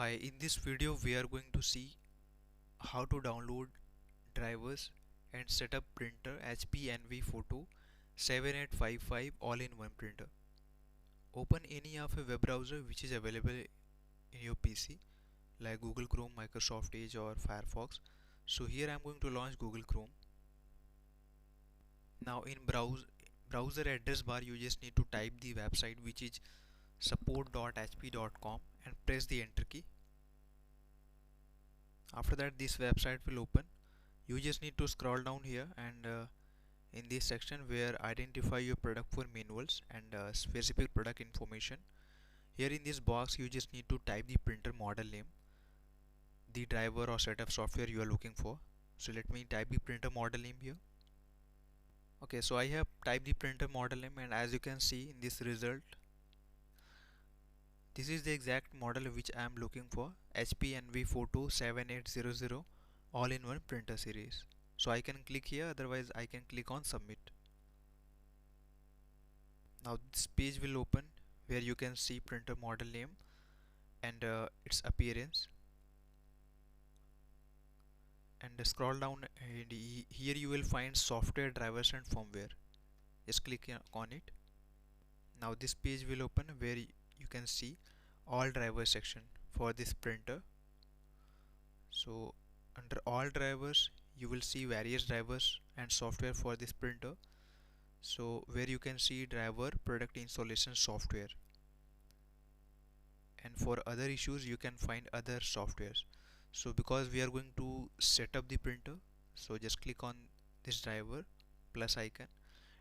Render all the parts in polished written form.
Hi, in this video we are going to see how to download drivers and set up printer HP Envy Photo 7855 all-in-one printer. Open any of a web browser which is available in your PC like Google Chrome, Microsoft Edge or Firefox. So here I am going to launch Google Chrome. Now in browser address bar you just need to type the website which is support.hp.com and press the enter key. After that this website will open. You just need to scroll down here and in this section where identify your product for manuals and specific product information, here in this box you just need to type the printer model name, the driver or setup software you are looking for. So let me type the printer model name here. Okay, so I have typed the printer model name, and as you can see in this result, this is the exact model which I am looking for, HP Envy Photo 7800 all-in-one printer series. So I can click here, otherwise I can click on submit. Now this page will open where you can see printer model name and its appearance, and scroll down and here you will find software, drivers and firmware. Just click on it. Now this page will open where you can see all drivers section for this printer. So under all drivers you will see various drivers and software for this printer. So where you can see driver, product installation software, and for other issues you can find other softwares. So because we are going to set up the printer, so just click on this driver plus icon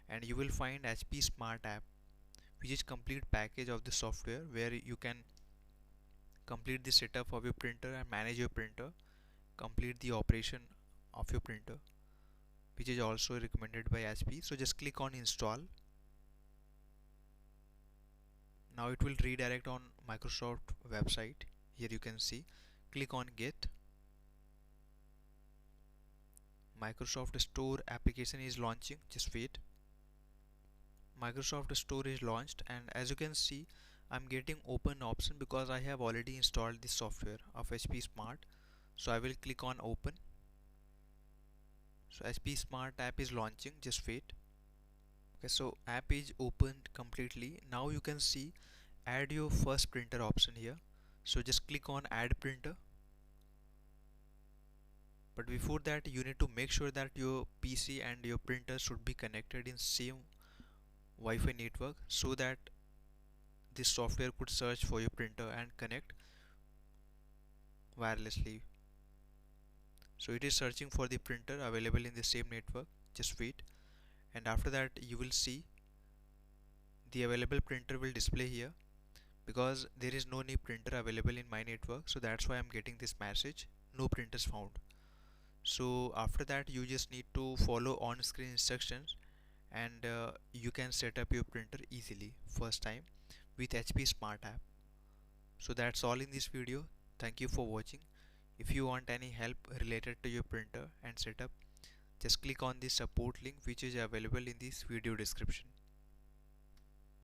and you will find HP Smart App, which is complete package of the software where you can complete the setup of your printer and manage your printer, complete the operation of your printer, which is also recommended by HP. So just click on install. Now it will redirect on Microsoft website. Here you can see, click on get. Microsoft Store application is launching, just wait. Microsoft Store is launched, and as you can see I'm getting open option because I have already installed this software of HP Smart. So I will click on open. So HP Smart app is launching, just wait. Okay, so app is opened completely. Now you can see add your first printer option here. So just click on add printer. But before that you need to make sure that your PC and your printer should be connected in same Wi-Fi network so that this software could search for your printer and connect wirelessly. So it is searching for the printer available in the same network, just wait. And after that you will see the available printer will display here. Because there is no new printer available in my network, so that's why I'm getting this message, no printers found. So after that you just need to follow on screen instructions and you can set up your printer easily first time with HP Smart app. So that's all in this video. Thank you for watching. If you want any help related to your printer and setup, just click on the support link which is available in this video description.